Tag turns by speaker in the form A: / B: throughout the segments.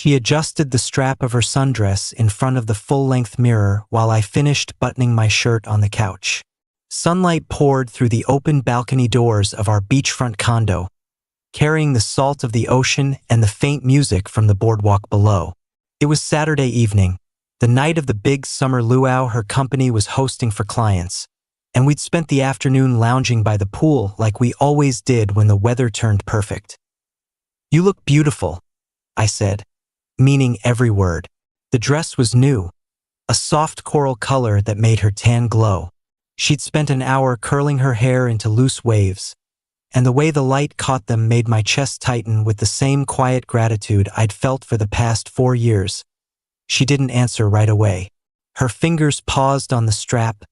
A: She adjusted the strap of her sundress in front of the full-length mirror while I finished buttoning my shirt on the couch. Sunlight poured through the open balcony doors of our beachfront condo, carrying the salt of the ocean and the faint music from the boardwalk below. It was Saturday evening, the night of the big summer luau her company was hosting for clients, and we'd spent the afternoon lounging by the pool like we always did when the weather turned perfect. "You look beautiful," I said, meaning every word. The dress was new, a soft coral color that made her tan glow. She'd spent an hour curling her hair into loose waves, and the way the light caught them made my chest tighten with the same quiet gratitude I'd felt for the past 4 years. She didn't answer right away. Her fingers paused on the strap,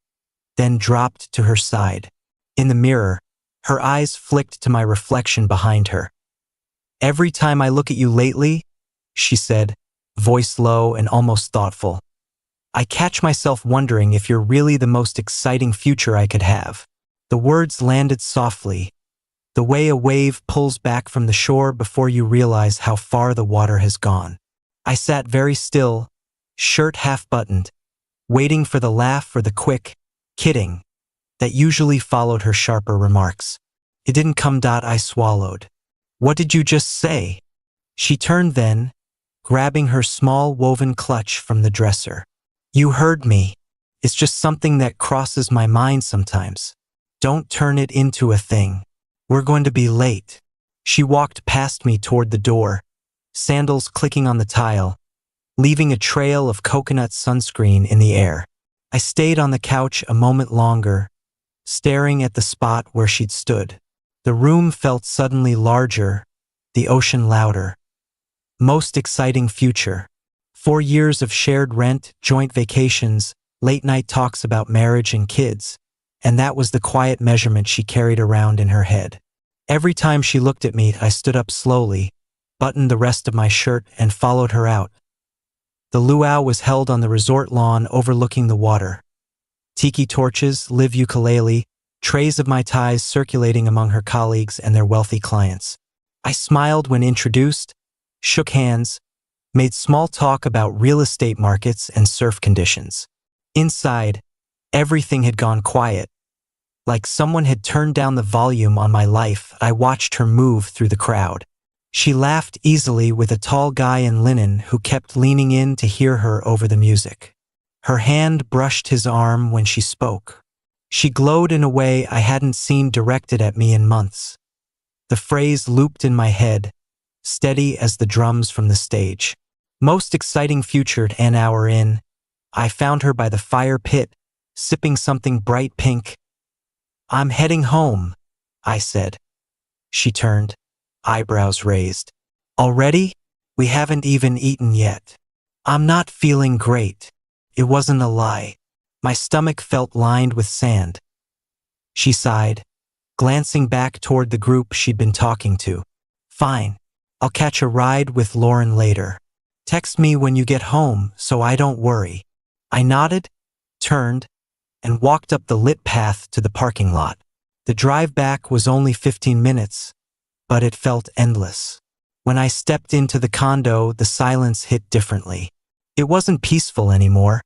A: then dropped to her side. In the mirror, her eyes flicked to my reflection behind her. "Every time I look at you lately," she said, voice low and almost thoughtful, "I catch myself wondering if you're really the most exciting future I could have." The words landed softly, the way a wave pulls back from the shore before you realize how far the water has gone. I sat very still, shirt half-buttoned, waiting for the laugh or the quick, "kidding," that usually followed her sharper remarks. It didn't come. I swallowed. "What did you just say?" She turned then, grabbing her small woven clutch from the dresser. "You heard me. It's just something that crosses my mind sometimes. Don't turn it into a thing. We're going to be late." She walked past me toward the door, sandals clicking on the tile, leaving a trail of coconut sunscreen in the air. I stayed on the couch a moment longer, staring at the spot where she'd stood. The room felt suddenly larger, the ocean louder. Most exciting future. 4 years of shared rent, joint vacations, late-night talks about marriage and kids, and that was the quiet measurement she carried around in her head. Every time she looked at me, I stood up slowly, buttoned the rest of my shirt, and followed her out. The luau was held on the resort lawn overlooking the water. Tiki torches, live ukulele, trays of Mai Tais circulating among her colleagues and their wealthy clients. I smiled when introduced, shook hands, made small talk about real estate markets and surf conditions. Inside, everything had gone quiet. Like someone had turned down the volume on my life, I watched her move through the crowd. She laughed easily with a tall guy in linen who kept leaning in to hear her over the music. Her hand brushed his arm when she spoke. She glowed in a way I hadn't seen directed at me in months. The phrase looped in my head, steady as the drums from the stage. Most exciting future. An hour in, I found her by the fire pit, sipping something bright pink. "I'm heading home," I said. She turned, eyebrows raised. "Already? We haven't even eaten yet." "I'm not feeling great." It wasn't a lie. My stomach felt lined with sand. She sighed, glancing back toward the group she'd been talking to. "Fine. I'll catch a ride with Lauren later. Text me when you get home so I don't worry." I nodded, turned, and walked up the lit path to the parking lot. The drive back was only 15 minutes, but it felt endless. When I stepped into the condo, the silence hit differently. It wasn't peaceful anymore.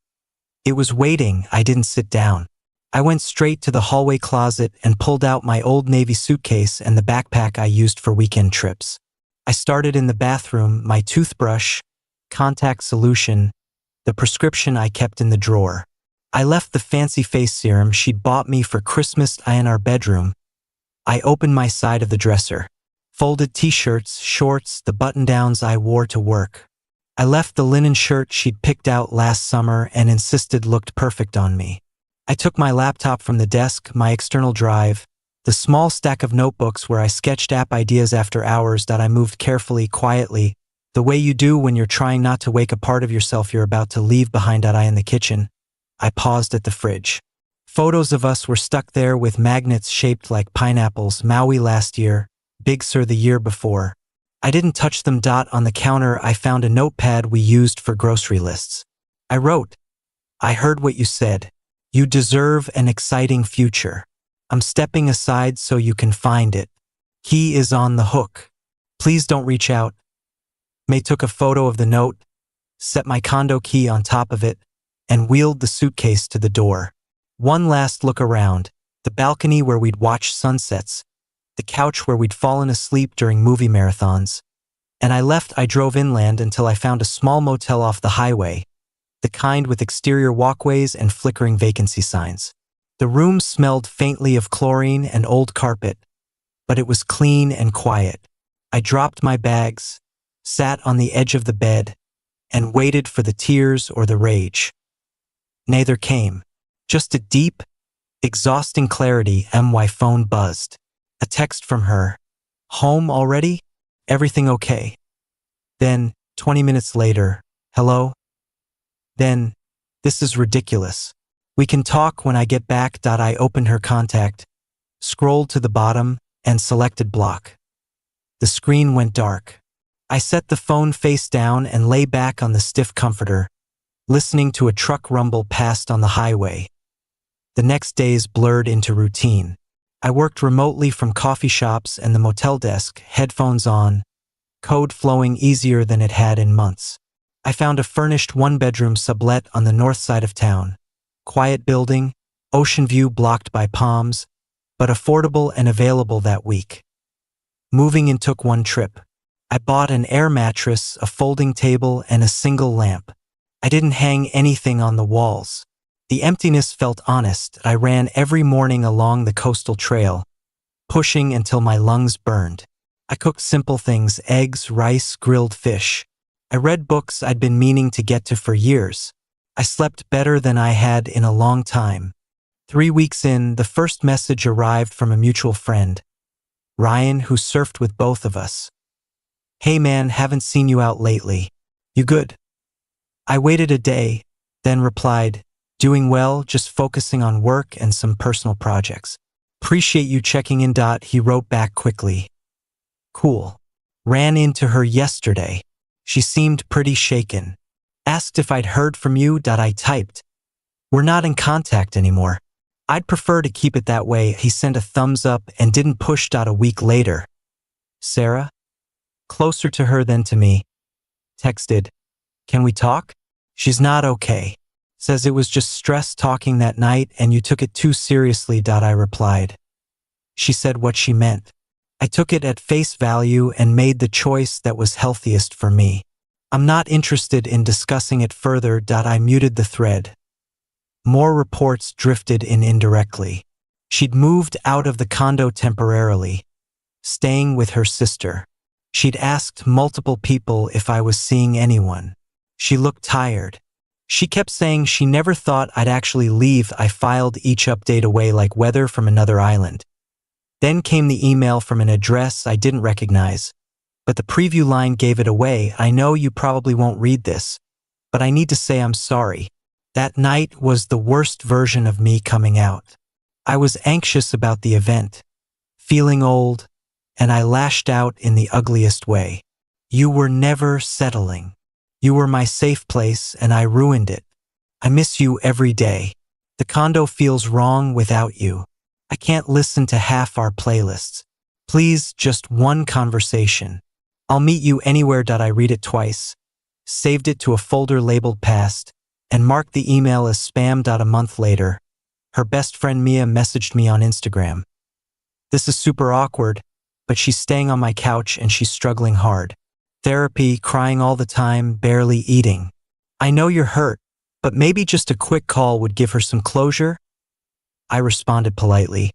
A: It was waiting. I didn't sit down. I went straight to the hallway closet and pulled out my old Navy suitcase and the backpack I used for weekend trips. I started in the bathroom, my toothbrush, contact solution, the prescription I kept in the drawer. I left the fancy face serum she'd bought me for Christmas in our bedroom. I opened my side of the dresser. Folded t-shirts, shorts, the button-downs I wore to work. I left the linen shirt she'd picked out last summer and insisted looked perfect on me. I took my laptop from the desk, my external drive, the small stack of notebooks where I sketched app ideas after hours that I moved carefully, quietly, the way you do when you're trying not to wake a part of yourself you're about to leave behind. I in the kitchen. I paused at the fridge. Photos of us were stuck there with magnets shaped like pineapples. Maui last year, Big Sur the year before. I didn't touch them. On the counter, I found a notepad we used for grocery lists. I wrote, "I heard what you said. You deserve an exciting future. I'm stepping aside so you can find it. He is on the hook. Please don't reach out. May took a photo of the note, set my condo key on top of it, and wheeled the suitcase to the door. One last look around, the balcony where we'd watch sunsets, the couch where we'd fallen asleep during movie marathons. And I drove inland until I found a small motel off the highway, the kind with exterior walkways and flickering vacancy signs. The room smelled faintly of chlorine and old carpet, but it was clean and quiet. I dropped my bags, sat on the edge of the bed, and waited for the tears or the rage. Neither came. Just a deep, exhausting clarity. My phone buzzed. A text from her. Home already? Everything okay? Then, 20 minutes later, hello? Then, this is ridiculous. We can talk when I get back. I opened her contact, scrolled to the bottom, and selected block. The screen went dark. I set the phone face down and lay back on the stiff comforter, listening to a truck rumble past on the highway. The next days blurred into routine. I worked remotely from coffee shops and the motel desk, headphones on, code flowing easier than it had in months. I found a furnished one-bedroom sublet on the north side of town. Quiet building, ocean view blocked by palms, but affordable and available that week. Moving in took one trip. I bought an air mattress, a folding table, and a single lamp. I didn't hang anything on the walls. The emptiness felt honest. I ran every morning along the coastal trail, pushing until my lungs burned. I cooked simple things: eggs, rice, grilled fish. I read books I'd been meaning to get to for years. I slept better than I had in a long time. 3 weeks in, the first message arrived from a mutual friend, Ryan, who surfed with both of us. Hey man, haven't seen you out lately. You good? I waited a day, then replied, doing well, just focusing on work and some personal projects. Appreciate you checking in. He wrote back quickly. Cool. Ran into her yesterday. She seemed pretty shaken. Asked if I'd heard from you. I typed, we're not in contact anymore. I'd prefer to keep it that way. He sent a thumbs up and didn't push. A week later, Sarah, closer to her than to me, texted, can we talk? She's not okay. Says it was just stress talking that night and you took it too seriously. I replied. She said what she meant. I took it at face value and made the choice that was healthiest for me. I'm not interested in discussing it further. I muted the thread. More reports drifted in indirectly. She'd moved out of the condo temporarily, staying with her sister. She'd asked multiple people if I was seeing anyone. She looked tired. She kept saying she never thought I'd actually leave. I filed each update away like weather from another island. Then came the email from an address I didn't recognize, but the preview line gave it away. I know you probably won't read this, but I need to say I'm sorry. That night was the worst version of me coming out. I was anxious about the event, feeling old, and I lashed out in the ugliest way. You were never settling. You were my safe place and I ruined it. I miss you every day. The condo feels wrong without you. I can't listen to half our playlists. Please, just one conversation. I'll meet you anywhere. I read it twice, saved it to a folder labeled past, and marked the email as spam. A month later, her best friend Mia messaged me on Instagram. This is super awkward, but she's staying on my couch and she's struggling hard. Therapy, crying all the time, barely eating. I know you're hurt, but maybe just a quick call would give her some closure? I responded politely.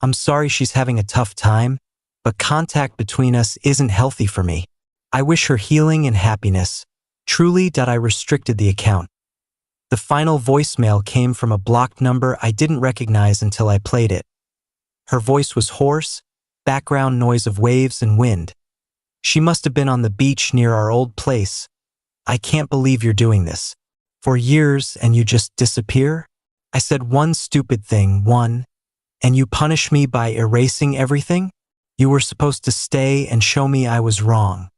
A: I'm sorry she's having a tough time, but contact between us isn't healthy for me. I wish her healing and happiness. Truly. I restricted the account. The final voicemail came from a blocked number I didn't recognize until I played it. Her voice was hoarse, background noise of waves and wind. She must have been on the beach near our old place. I can't believe you're doing this. For years and you just disappear? I said one stupid thing, and you punish me by erasing everything? You were supposed to stay and show me I was wrong.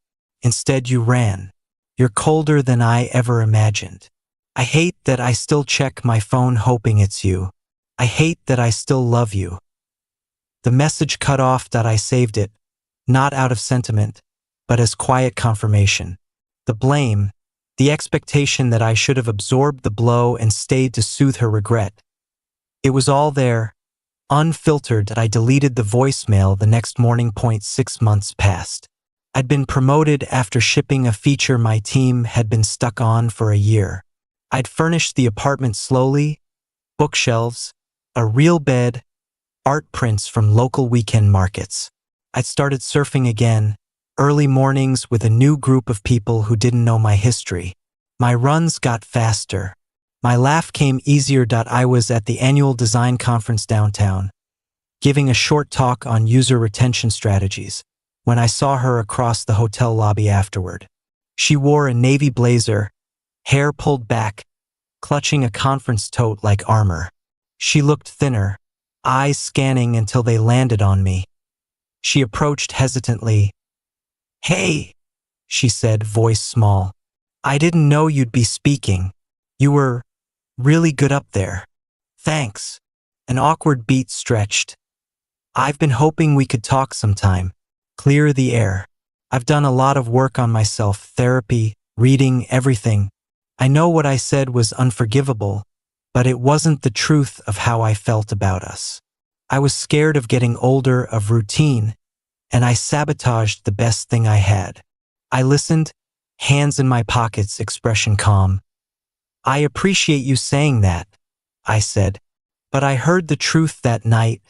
A: Instead you ran. You're colder than I ever imagined. I hate that I still check my phone hoping it's you. I hate that I still love you. The message cut off. I saved it, not out of sentiment, but as quiet confirmation. The blame, the expectation that I should have absorbed the blow and stayed to soothe her regret. It was all there, unfiltered. That I deleted the voicemail the next morning. 6 months passed. I'd been promoted after shipping a feature my team had been stuck on for a year. I'd furnished the apartment slowly, bookshelves, a real bed, art prints from local weekend markets. I'd started surfing again, early mornings with a new group of people who didn't know my history. My runs got faster. My laugh came easier. I was at the annual design conference downtown, giving a short talk on user retention strategies, when I saw her across the hotel lobby afterward. She wore a navy blazer, hair pulled back, clutching a conference tote like armor. She looked thinner, eyes scanning until they landed on me. She approached hesitantly. "Hey," she said, voice small. "I didn't know you'd be speaking. You were really good up there. Thanks." An awkward beat stretched. "I've been hoping we could talk sometime. Clear the air. I've done a lot of work on myself, therapy, reading, everything. I know what I said was unforgivable, but it wasn't the truth of how I felt about us. I was scared of getting older, of routine, and I sabotaged the best thing I had." I listened, hands in my pockets, expression calm. "I appreciate you saying that," I said, "but I heard the truth that night,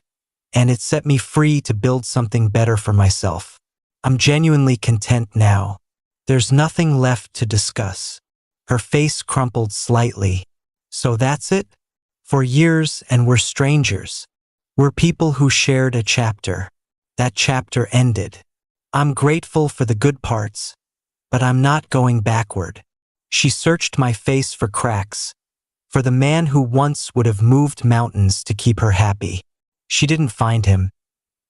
A: and it set me free to build something better for myself. I'm genuinely content now. There's nothing left to discuss." Her face crumpled slightly. "So that's it? For years, and we're strangers. We're people who shared a chapter. That chapter ended. I'm grateful for the good parts, but I'm not going backward." She searched my face for cracks, for the man who once would have moved mountains to keep her happy. She didn't find him.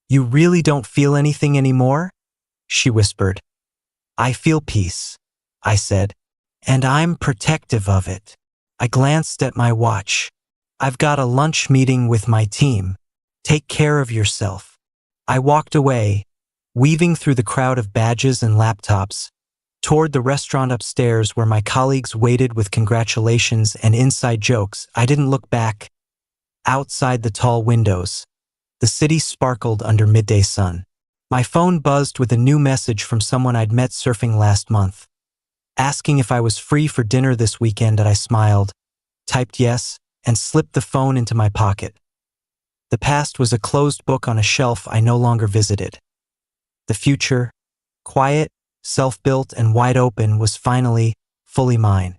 A: "You really don't feel anything anymore?" she whispered. "I feel peace," I said, "and I'm protective of it." I glanced at my watch. "I've got a lunch meeting with my team. Take care of yourself." I walked away, weaving through the crowd of badges and laptops, toward the restaurant upstairs where my colleagues waited with congratulations and inside jokes. I didn't look back. Outside the tall windows, the city sparkled under midday sun. My phone buzzed with a new message from someone I'd met surfing last month, asking if I was free for dinner this weekend. And I smiled, typed yes, and slipped the phone into my pocket. The past was a closed book on a shelf I no longer visited. The future, quiet, self-built, and wide open, was finally fully mine.